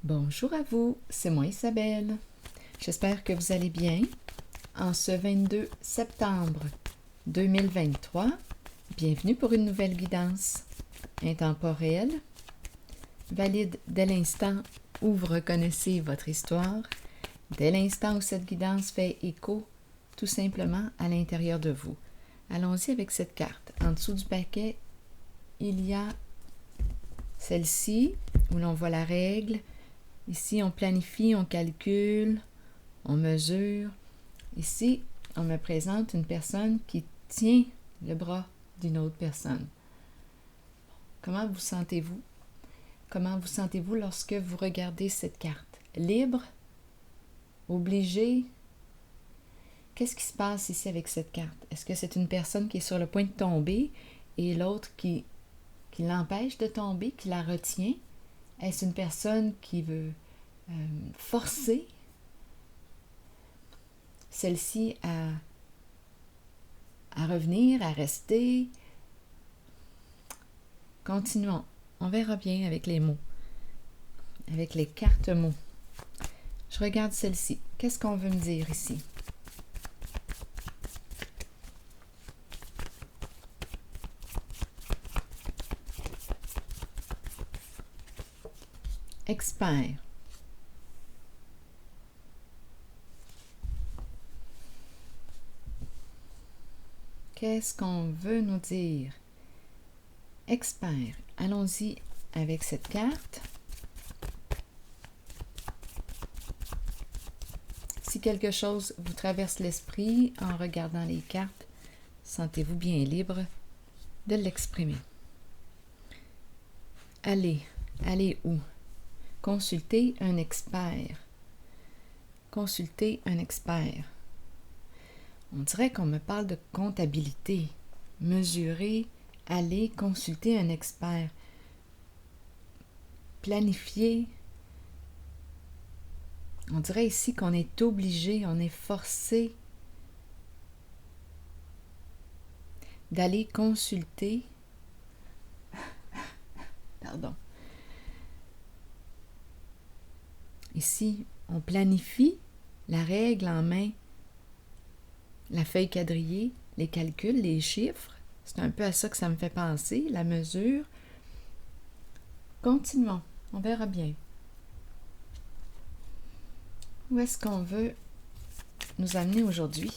Bonjour à vous, c'est moi Isabelle. J'espère que vous allez bien. En ce 22 septembre 2023, bienvenue pour une nouvelle guidance intemporelle, valide dès l'instant où vous reconnaissez votre histoire, dès l'instant où cette guidance fait écho tout simplement à l'intérieur de vous. Allons-y avec cette carte. En dessous du paquet, il y a celle-ci où l'on voit la règle. Ici, on planifie, on calcule, on mesure. Ici, on me présente une personne qui tient le bras d'une autre personne. Comment vous sentez-vous? Comment vous sentez-vous lorsque vous regardez cette carte? Libre? Obligé? Qu'est-ce qui se passe ici avec cette carte? Est-ce que c'est une personne qui est sur le point de tomber et l'autre qui l'empêche de tomber, qui la retient? Est-ce une personne qui veut forcer celle-ci à revenir, à rester? Continuons. On verra bien avec les mots, avec les cartes mots. Je regarde celle-ci. Qu'est-ce qu'on veut me dire ici? Expert. Qu'est-ce qu'on veut nous dire? Expert. Allons-y avec cette carte. Si quelque chose vous traverse l'esprit en regardant les cartes, sentez-vous bien libre de l'exprimer. Allez où? Consultez un expert. Consultez un expert. On dirait qu'on me parle de comptabilité. Mesurer, aller consulter un expert. Planifier. On dirait ici qu'on est obligé, on est forcé d'aller consulter. Pardon. Ici, on planifie la règle en main, la feuille quadrillée, les calculs, les chiffres. C'est un peu à ça que ça me fait penser, la mesure. Continuons, on verra bien. Où est-ce qu'on veut nous amener aujourd'hui?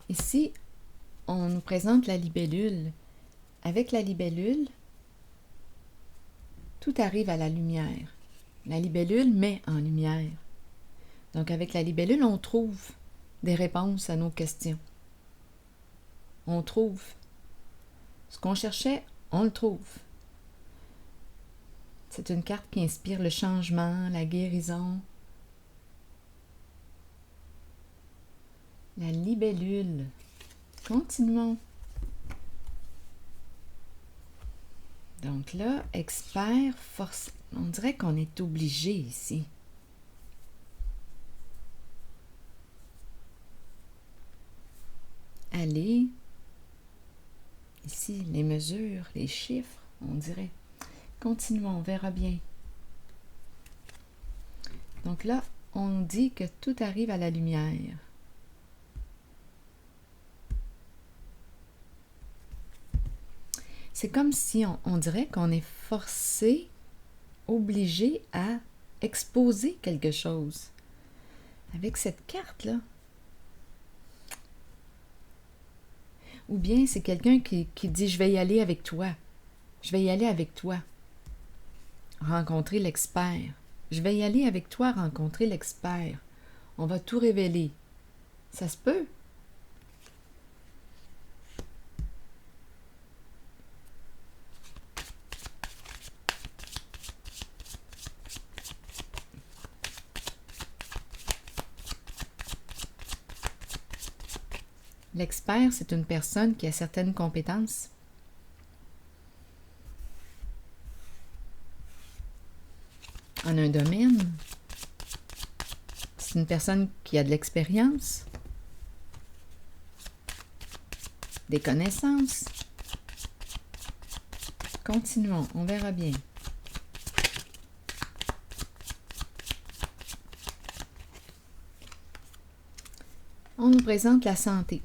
Ici, on nous présente la libellule. Avec la libellule, tout arrive à la lumière. La libellule met en lumière. Donc, avec la libellule, on trouve des réponses à nos questions. On trouve. Ce qu'on cherchait, on le trouve. C'est une carte qui inspire le changement, la guérison. La libellule. Continuons. Donc là, expert, force. On dirait qu'on est obligé ici. Aller. Ici, les mesures, les chiffres, on dirait. Continuons, on verra bien. Donc là, on dit que tout arrive à la lumière. C'est comme si on dirait qu'on est forcé, obligé à exposer quelque chose. Avec cette carte-là. Ou bien c'est quelqu'un qui dit « Je vais y aller avec toi. Je vais y aller avec toi. » Rencontrer l'expert. Je vais y aller avec toi rencontrer l'expert. On va tout révéler. Ça se peut. L'expert, c'est une personne qui a certaines compétences. En un domaine. C'est une personne qui a de l'expérience, des connaissances. Continuons, on verra bien. On nous présente la santé.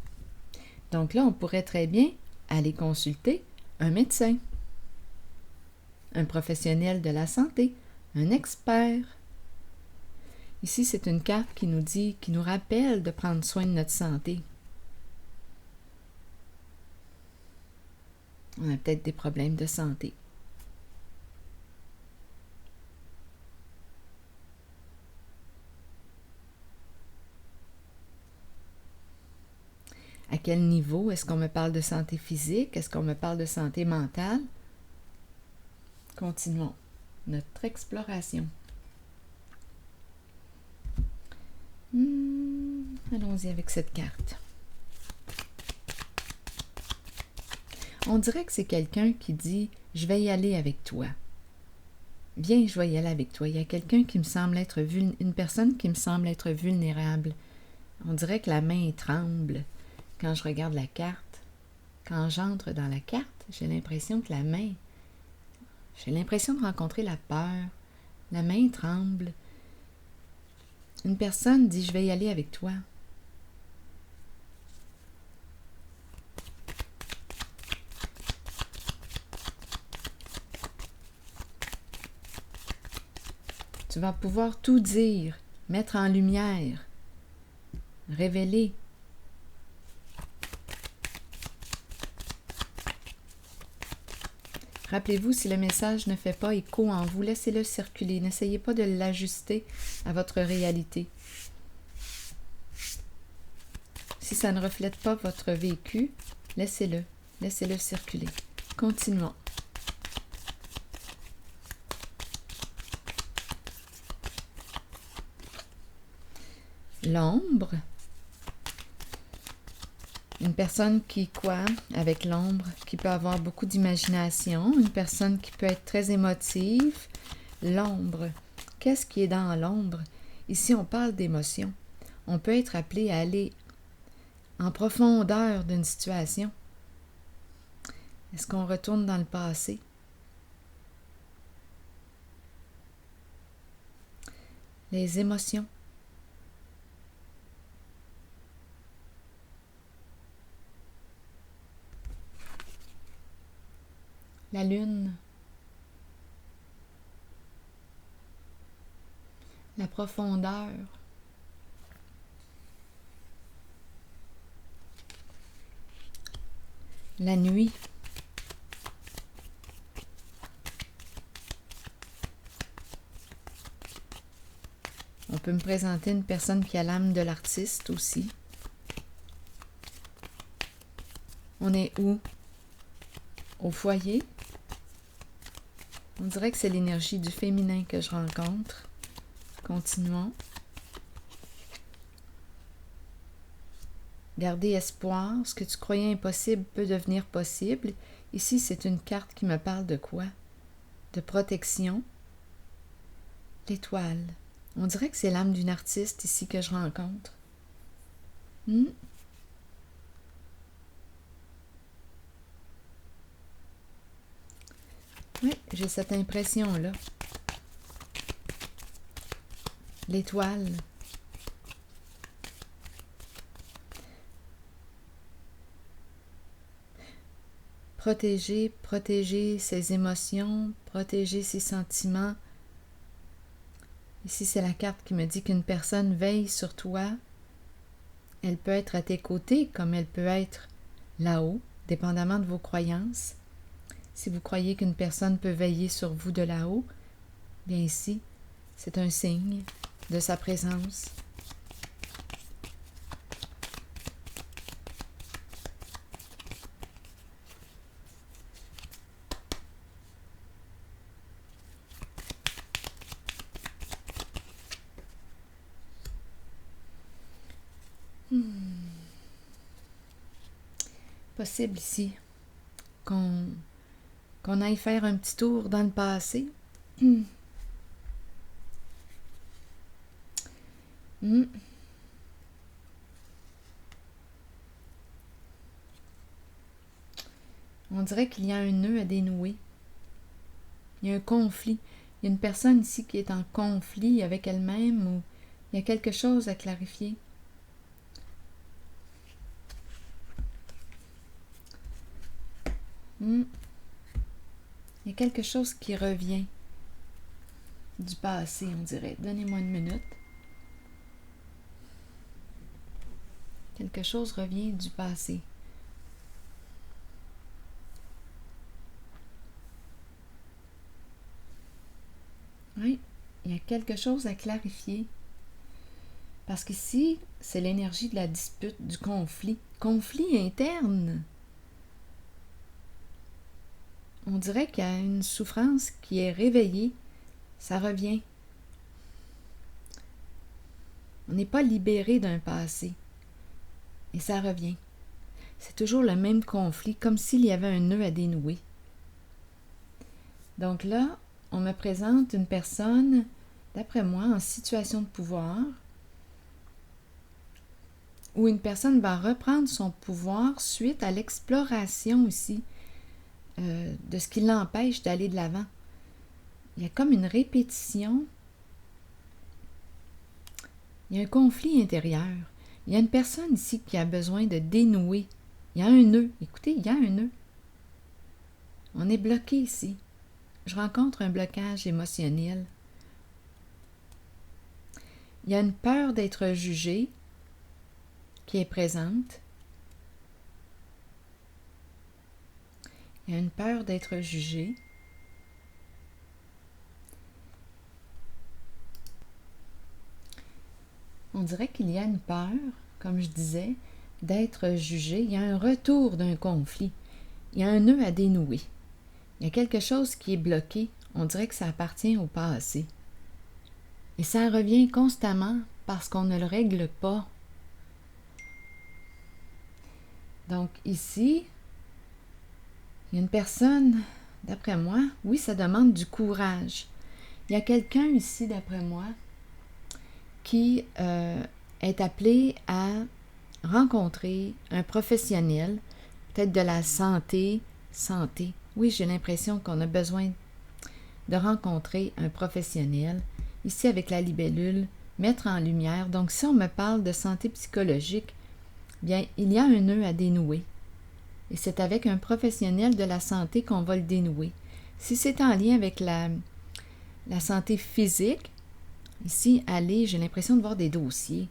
Donc là, on pourrait très bien aller consulter un médecin, un professionnel de la santé, un expert. Ici, c'est une carte qui nous dit, qui nous rappelle de prendre soin de notre santé. On a peut-être des problèmes de santé. À quel niveau? Est-ce qu'on me parle de santé physique? Est-ce qu'on me parle de santé mentale? Continuons notre exploration. Allons-y avec cette carte. On dirait que c'est quelqu'un qui dit « Je vais y aller avec toi. Viens, je vais y aller avec toi. » Il y a quelqu'un qui me semble être une personne qui me semble être vulnérable. On dirait que la main tremble quand je regarde la carte. Quand j'entre dans la carte, j'ai l'impression que la main... J'ai l'impression de rencontrer la peur. La main tremble. Une personne dit « Je vais y aller avec toi. » Tu vas pouvoir tout dire, mettre en lumière, révéler. Rappelez-vous, si le message ne fait pas écho en vous, laissez-le circuler. N'essayez pas de l'ajuster à votre réalité. Si ça ne reflète pas votre vécu, laissez-le circuler. Continuons. L'ombre. Une personne qui, avec l'ombre, qui peut avoir beaucoup d'imagination, une personne qui peut être très émotive. L'ombre. Qu'est-ce qui est dans l'ombre? Ici, on parle d'émotion. On peut être appelé à aller en profondeur d'une situation. Est-ce qu'on retourne dans le passé? Les émotions. La lune. La profondeur. La nuit. On peut me présenter une personne qui a l'âme de l'artiste aussi. On est où? Au foyer. On dirait que c'est l'énergie du féminin que je rencontre. Continuons. Gardez espoir. Ce que tu croyais impossible peut devenir possible. Ici, c'est une carte qui me parle de quoi? De protection. L'étoile. On dirait que c'est l'âme d'une artiste ici que je rencontre. Oui, j'ai cette impression-là. L'étoile. Protéger ses émotions, protéger ses sentiments. Ici, c'est la carte qui me dit qu'une personne veille sur toi. Elle peut être à tes côtés comme elle peut être là-haut, dépendamment de vos croyances. Si vous croyez qu'une personne peut veiller sur vous de là-haut, bien ici, c'est un signe de sa présence. Possible ici qu'on aille faire un petit tour dans le passé. Hmm. On dirait qu'il y a un nœud à dénouer. Il y a un conflit. Il y a une personne ici qui est en conflit avec elle-même ou il y a quelque chose à clarifier. Il y a quelque chose qui revient du passé, on dirait. Donnez-moi une minute. Quelque chose revient du passé. Oui, il y a quelque chose à clarifier. Parce qu'ici, c'est l'énergie de la dispute, du conflit. Conflit interne. On dirait qu'il y a une souffrance qui est réveillée. Ça revient. On n'est pas libéré d'un passé. Et ça revient. C'est toujours le même conflit, comme s'il y avait un nœud à dénouer. Donc là, on me présente une personne, d'après moi, en situation de pouvoir, où une personne va reprendre son pouvoir suite à l'exploration aussi de ce qui l'empêche d'aller de l'avant. Il y a comme une répétition. Il y a un conflit intérieur. Il y a une personne ici qui a besoin de dénouer. Il y a un nœud. Écoutez, il y a un nœud. On est bloqué ici. Je rencontre un blocage émotionnel. Il y a une peur d'être jugé qui est présente. Il y a une peur d'être jugé. On dirait qu'il y a une peur, comme je disais, d'être jugé. Il y a un retour d'un conflit. Il y a un nœud à dénouer. Il y a quelque chose qui est bloqué. On dirait que ça appartient au passé. Et ça revient constamment parce qu'on ne le règle pas. Donc ici, il y a une personne, d'après moi, oui, ça demande du courage. Il y a quelqu'un ici, d'après moi, qui est appelé à rencontrer un professionnel, peut-être de la santé. Oui, j'ai l'impression qu'on a besoin de rencontrer un professionnel. Ici, avec la libellule, mettre en lumière. Donc, si on me parle de santé psychologique, bien, il y a un nœud à dénouer. Et c'est avec un professionnel de la santé qu'on va le dénouer. Si c'est en lien avec la santé physique, ici, allez, j'ai l'impression de voir des dossiers.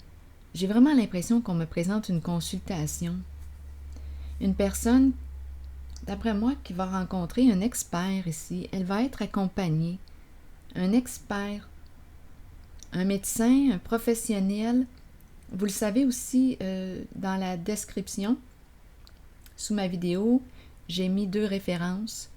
J'ai vraiment l'impression qu'on me présente une consultation. Une personne, d'après moi, qui va rencontrer un expert ici. Elle va être accompagnée. Un expert, un médecin, un professionnel. Vous le savez aussi dans la description, sous ma vidéo, j'ai mis 2 références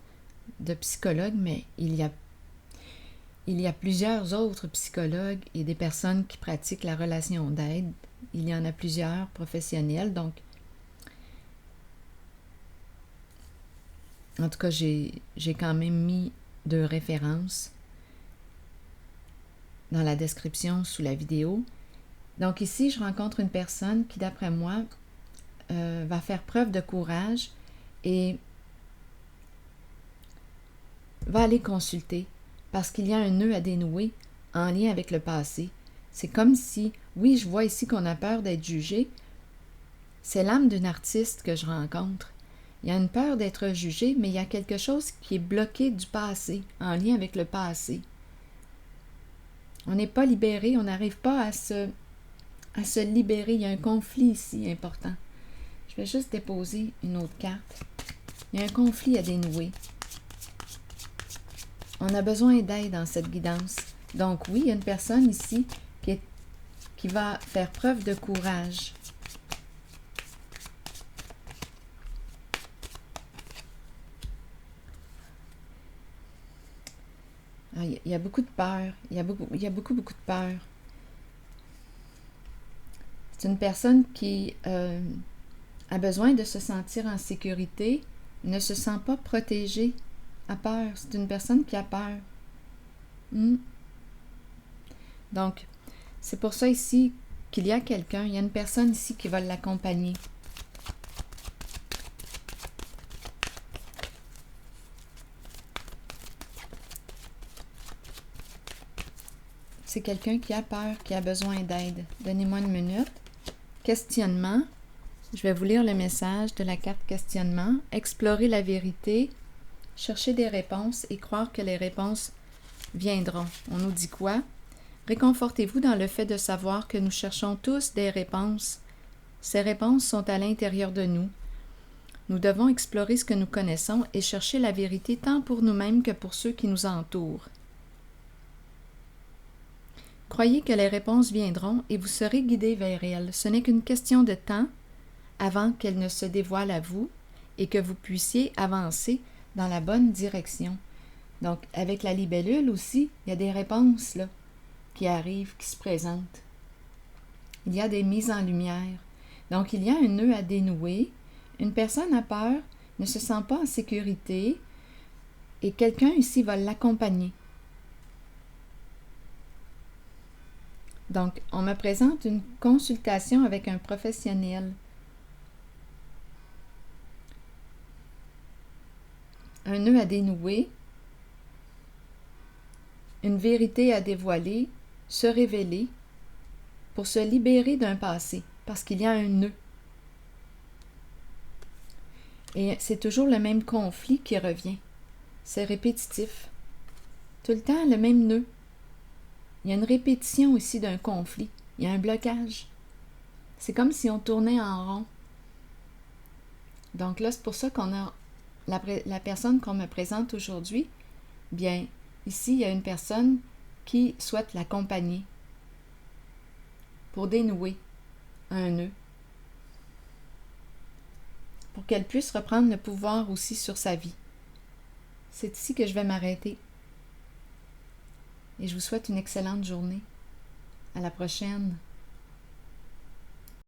de psychologues, mais il y a plusieurs autres psychologues et des personnes qui pratiquent la relation d'aide. Il y en a plusieurs professionnels, donc en tout cas, j'ai quand même mis 2 références dans la description sous la vidéo. Donc ici, je rencontre une personne qui, d'après moi, va faire preuve de courage et va aller consulter parce qu'il y a un nœud à dénouer en lien avec le passé. C'est comme si, oui, je vois ici qu'on a peur d'être jugé. C'est l'âme d'un artiste que je rencontre. Il y a une peur d'être jugé, mais il y a quelque chose qui est bloqué du passé, en lien avec le passé. On n'est pas libéré, on n'arrive pas à se libérer. Il y a un conflit ici important. Je vais juste déposer une autre carte. Il y a un conflit à dénouer. On a besoin d'aide dans cette guidance. Donc oui, il y a une personne ici qui va faire preuve de courage. Il y a beaucoup de peur. Il y a beaucoup de peur. C'est une personne qui a besoin de se sentir en sécurité, ne se sent pas protégée, a peur. C'est une personne qui a peur. Donc, c'est pour ça ici qu'il y a quelqu'un, il y a une personne ici qui va l'accompagner. C'est quelqu'un qui a peur, qui a besoin d'aide. Donnez-moi une minute. Questionnement. Je vais vous lire le message de la carte questionnement. Explorer la vérité, chercher des réponses et croire que les réponses viendront. On nous dit quoi? Réconfortez-vous dans le fait de savoir que nous cherchons tous des réponses. Ces réponses sont à l'intérieur de nous. Nous devons explorer ce que nous connaissons et chercher la vérité tant pour nous-mêmes que pour ceux qui nous entourent. Croyez que les réponses viendront et vous serez guidés vers elles. Ce n'est qu'une question de temps avant qu'elles ne se dévoilent à vous et que vous puissiez avancer dans la bonne direction. Donc, avec la libellule aussi, il y a des réponses là, qui arrivent, qui se présentent. Il y a des mises en lumière. Donc, il y a un nœud à dénouer. Une personne a peur, ne se sent pas en sécurité et quelqu'un ici va l'accompagner. Donc, on me présente une consultation avec un professionnel. Un nœud à dénouer, une vérité à dévoiler, se révéler pour se libérer d'un passé, parce qu'il y a un nœud. Et c'est toujours le même conflit qui revient. C'est répétitif. Tout le temps, le même nœud. Il y a une répétition ici d'un conflit. Il y a un blocage. C'est comme si on tournait en rond. Donc là, c'est pour ça qu'on a la personne qu'on me présente aujourd'hui. Bien, ici, il y a une personne qui souhaite l'accompagner pour dénouer un nœud. Pour qu'elle puisse reprendre le pouvoir aussi sur sa vie. C'est ici que je vais m'arrêter. Et je vous souhaite une excellente journée. À la prochaine.